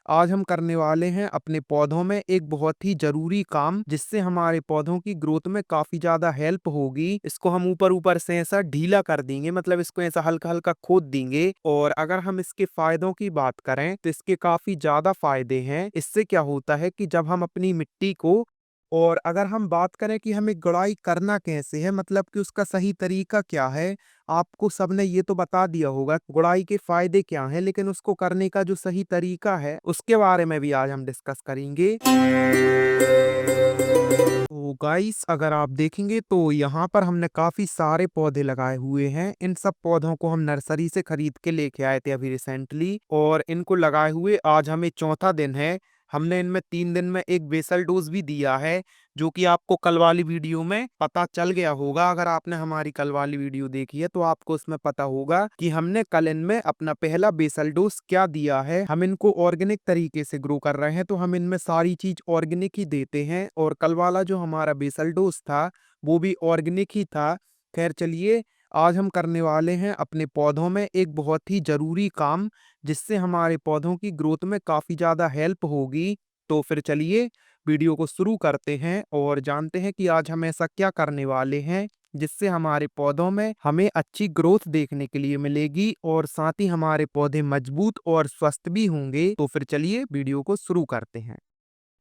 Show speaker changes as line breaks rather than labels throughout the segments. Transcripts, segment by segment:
आज हम करने वाले हैं अपने पौधों में एक बहुत ही ज़रूरी काम, जिससे हमारे पौधों की ग्रोथ में काफ़ी ज़्यादा हेल्प होगी। इसको हम ऊपर-ऊपर से ऐसा ढीला कर देंगे, मतलब इसको ऐसा हल्का-हल्का खोद देंगे। और अगर हम इसके फ़ायदों की बात करें, तो इसके काफ़ी ज़्यादा फ़ायदे हैं। इससे क्या होता है कि जब हम अपनी मिट्टी को और अगर हम बात करें कि हमें गुड़ाई करना कैसे है, मतलब कि उसका सही तरीका क्या है, आपको सबने ये तो बता दिया होगा गुड़ाई के फायदे क्या हैं, लेकिन उसको करने का जो सही तरीका है, उसके बारे में भी आज हम डिस्कस करेंगे। तो गाइस, अगर आप देखेंगे तो यहाँ पर हमने काफ़ी सारे पौधे लगाए हुए हैं। इन सब पौधों को हम नर्सरी से खरीद के लेके आए थे अभी रिसेंटली, और इनको लगाए हुए आज हमें चौथा दिन है। हमने इनमें 3 दिन में एक बेसल डोज भी दिया है, जो कि आपको कल वाली वीडियो में पता चल गया होगा। अगर आपने हमारी कल वाली वीडियो देखी है तो आपको उसमें पता होगा कि हमने कल इनमें अपना पहला बेसल डोज क्या दिया है। हम इनको ऑर्गेनिक तरीके से ग्रो कर रहे हैं, तो हम इनमें सारी चीज ऑर्गेनिक ही देते हैं। और कल वाला जो हमारा बेसल डोज था वो भी ऑर्गेनिक ही था। खैर चलिए, आज हम करने वाले हैं अपने पौधों में एक बहुत ही जरूरी काम, जिससे हमारे पौधों की ग्रोथ में काफी ज्यादा हेल्प होगी। तो फिर चलिए वीडियो को शुरू करते हैं और जानते हैं कि आज हम ऐसा क्या करने वाले हैं, जिससे हमारे पौधों में हमें अच्छी ग्रोथ देखने के लिए मिलेगी और साथ ही हमारे पौधे मजबूत और स्वस्थ भी होंगे। तो फिर चलिए वीडियो को शुरू करते हैं।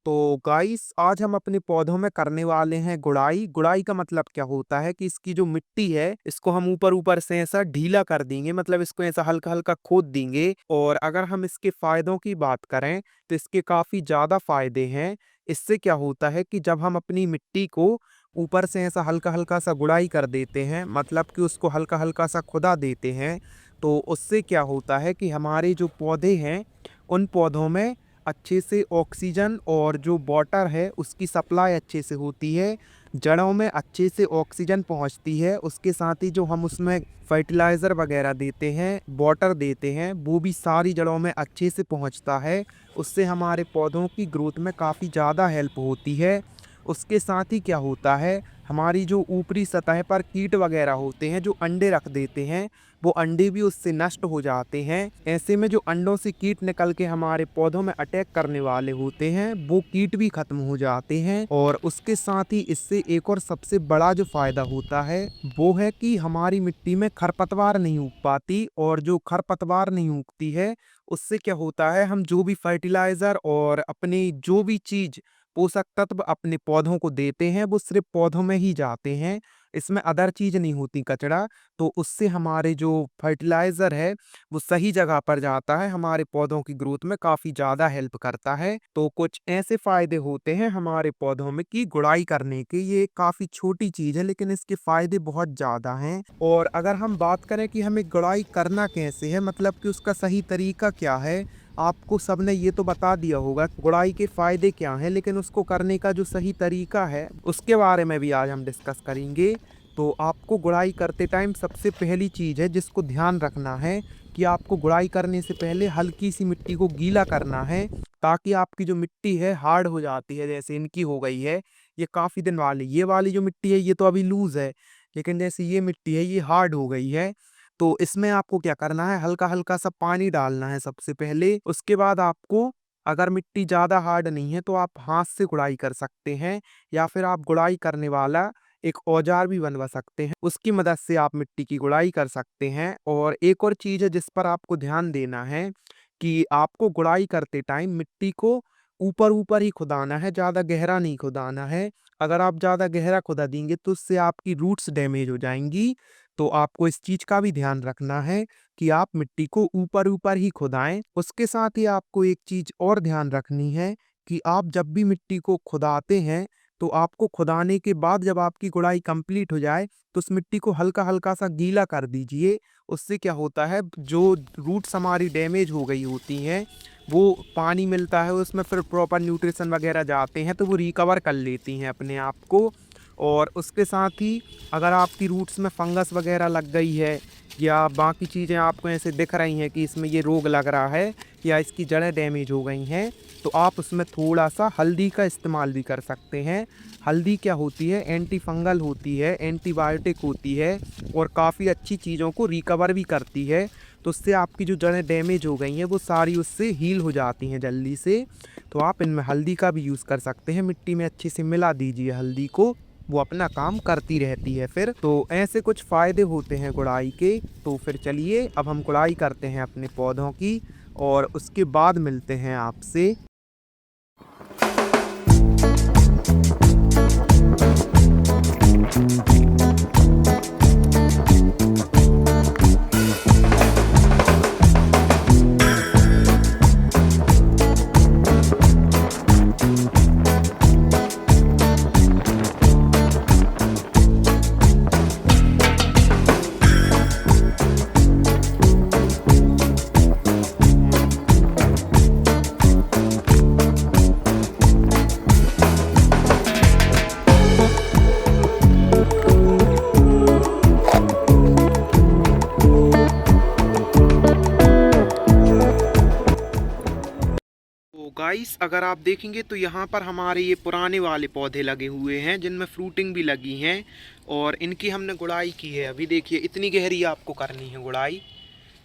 तो गाइस, आज हम अपने पौधों में करने वाले हैं गुड़ाई। गुड़ाई का मतलब क्या होता है कि इसकी जो मिट्टी है, इसको हम ऊपर ऊपर से ऐसा ढीला कर देंगे, मतलब इसको ऐसा हल्का हल्का खोद देंगे। और अगर हम इसके फायदों की बात करें, तो इसके काफी ज्यादा फायदे हैं। इससे क्या होता है कि जब हम अपनी मिट्टी को ऊपर से ऐसा हल्का हल्का सा गुड़ाई कर देते हैं, मतलब कि उसको हल्का हल्का सा खुदा देते हैं, तो उससे क्या होता है कि हमारे जो पौधे हैं, उन पौधों में अच्छे से ऑक्सीजन और जो वाटर है उसकी सप्लाई अच्छे से होती है। जड़ों में अच्छे से ऑक्सीजन पहुंचती है। उसके साथ ही जो हम उसमें फर्टिलाइज़र वगैरह देते हैं, वाटर देते हैं, वो भी सारी जड़ों में अच्छे से पहुंचता है। उससे हमारे पौधों की ग्रोथ में काफ़ी ज़्यादा हेल्प होती है। उसके साथ ही क्या होता है, हमारी जो ऊपरी सतह पर कीट वगैरह होते हैं जो अंडे रख देते हैं, वो अंडे भी उससे नष्ट हो जाते हैं। ऐसे में जो अंडों से कीट निकल के हमारे पौधों में अटैक करने वाले होते हैं, वो कीट भी खत्म हो जाते हैं। और उसके साथ ही इससे एक और सबसे बड़ा जो फायदा होता है, वो है कि हमारी मिट्टी में खरपतवार नहीं उग पाती। और जो खरपतवार नहीं उगती है, उससे क्या होता है, हम जो भी फर्टिलाइजर और अपनी जो भी चीज पोषक तत्व अपने पौधों को देते हैं, वो सिर्फ पौधों में ही जाते हैं। इसमें अदर चीज नहीं होती, कचरा। तो उससे हमारे जो फर्टिलाइजर है वो सही जगह पर जाता है, हमारे पौधों की ग्रोथ में काफी ज्यादा हेल्प करता है। तो कुछ ऐसे फायदे होते हैं हमारे पौधों में कि गुड़ाई करने के। ये काफी छोटी चीज है, लेकिन इसके फायदे बहुत ज्यादा हैं। और अगर हम बात करें कि हमें गुड़ाई करना कैसे है, मतलब कि उसका सही तरीका क्या है, आपको सबने ये तो बता दिया होगा गुड़ाई के फायदे क्या हैं, लेकिन उसको करने का जो सही तरीका है उसके बारे में भी आज हम डिस्कस करेंगे। तो आपको गुड़ाई करते टाइम सबसे पहली चीज़ है जिसको ध्यान रखना है कि आपको गुड़ाई करने से पहले हल्की सी मिट्टी को गीला करना है, ताकि आपकी जो मिट्टी है हार्ड हो जाती है, जैसे इनकी हो गई है। ये काफ़ी दिन वाली, ये वाली जो मिट्टी है ये तो अभी लूज़ है, लेकिन जैसे ये मिट्टी है ये हार्ड हो गई है। तो इसमें आपको क्या करना है, हल्का हल्का सा पानी डालना है सबसे पहले। उसके बाद आपको, अगर मिट्टी ज़्यादा हार्ड नहीं है तो आप हाथ से गुड़ाई कर सकते हैं, या फिर आप गुड़ाई करने वाला एक औजार भी बनवा सकते हैं, उसकी मदद से आप मिट्टी की गुड़ाई कर सकते हैं। और एक और चीज़ है जिस पर आपको ध्यान देना है कि आपको गुड़ाई करते टाइम मिट्टी को ऊपर ऊपर ही खुदाना है, ज़्यादा गहरा नहीं खुदाना है। अगर आप ज़्यादा गहरा खुदा देंगे तो उससे आपकी रूट्स डैमेज हो जाएंगी। तो आपको इस चीज़ का भी ध्यान रखना है कि आप मिट्टी को ऊपर ऊपर ही खुदाएं। उसके साथ ही आपको एक चीज़ और ध्यान रखनी है कि आप जब भी मिट्टी को खुदाते हैं, तो आपको खुदाने के बाद जब आपकी गुड़ाई कंप्लीट हो जाए, तो उस मिट्टी को हल्का हल्का सा गीला कर दीजिए। उससे क्या होता है, जो रूट्स हमारी डैमेज हो गई होती हैं, वो पानी मिलता है उसमें, फिर प्रॉपर न्यूट्रिशन वगैरह जाते हैं, तो वो रिकवर कर लेती हैं अपने आप को। और उसके साथ ही अगर आपकी रूट्स में फंगस वगैरह लग गई है, या बाकी चीज़ें आपको ऐसे दिख रही हैं कि इसमें ये रोग लग रहा है, या इसकी जड़ें डैमेज हो गई हैं, तो आप उसमें थोड़ा सा हल्दी का इस्तेमाल भी कर सकते हैं। हल्दी क्या होती है, एंटी फंगल होती है, एंटीबायोटिक होती है, और काफ़ी अच्छी चीज़ों को रिकवर भी करती है। तो उससे आपकी जो जड़ें डैमेज हो गई हैं वो सारी उससे हील हो जाती हैं जल्दी से। तो आप इनमें हल्दी का भी यूज़ कर सकते हैं, मिट्टी में अच्छे से मिला दीजिए हल्दी को, वो अपना काम करती रहती है फिर। तो ऐसे कुछ फ़ायदे होते हैं गुड़ाई के। तो फिर चलिए अब हम गुड़ाई करते हैं अपने पौधों की और उसके बाद मिलते हैं आपसे। तो गाइस अगर आप देखेंगे तो यहाँ पर हमारे ये पुराने वाले पौधे लगे हुए हैं जिनमें फ्रूटिंग भी लगी हैं और इनकी हमने गुड़ाई की है। अभी देखिए इतनी गहरी आपको करनी है गुड़ाई,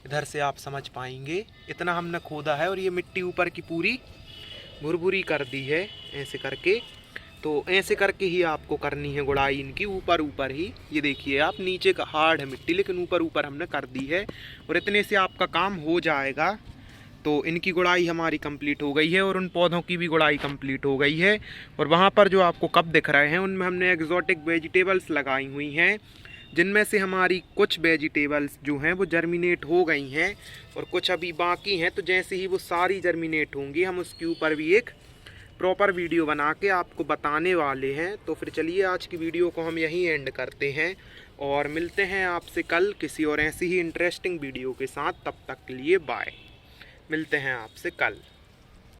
इधर से आप समझ पाएंगे इतना हमने खोदा है और ये मिट्टी ऊपर की पूरी भुरभुरी कर दी है ऐसे करके। तो ऐसे करके ही आपको करनी है गुड़ाई इनकी, ऊपर ऊपर ही। ये देखिए आप नीचे का हार्ड है मिट्टी लेकिन ऊपर ऊपर हमने कर दी है और इतने से आपका काम हो जाएगा। तो इनकी गुड़ाई हमारी कंप्लीट हो गई है और उन पौधों की भी गुड़ाई कंप्लीट हो गई है। और वहाँ पर जो आपको कप दिख रहे हैं उनमें हमने एक्जोटिक वेजिटेबल्स लगाई हुई हैं, जिनमें से हमारी कुछ वेजिटेबल्स जो हैं वो जर्मिनेट हो गई हैं और कुछ अभी बाकी हैं। तो जैसे ही वो सारी जर्मिनेट होंगी हम उसके ऊपर भी एक प्रॉपर वीडियो बना के आपको बताने वाले हैं। तो फिर चलिए आज की वीडियो को हम यहीं एंड करते हैं और मिलते हैं आपसे कल किसी और ऐसी ही इंटरेस्टिंग वीडियो के साथ। तब तक के लिए बाय, मिलते हैं आपसे कल।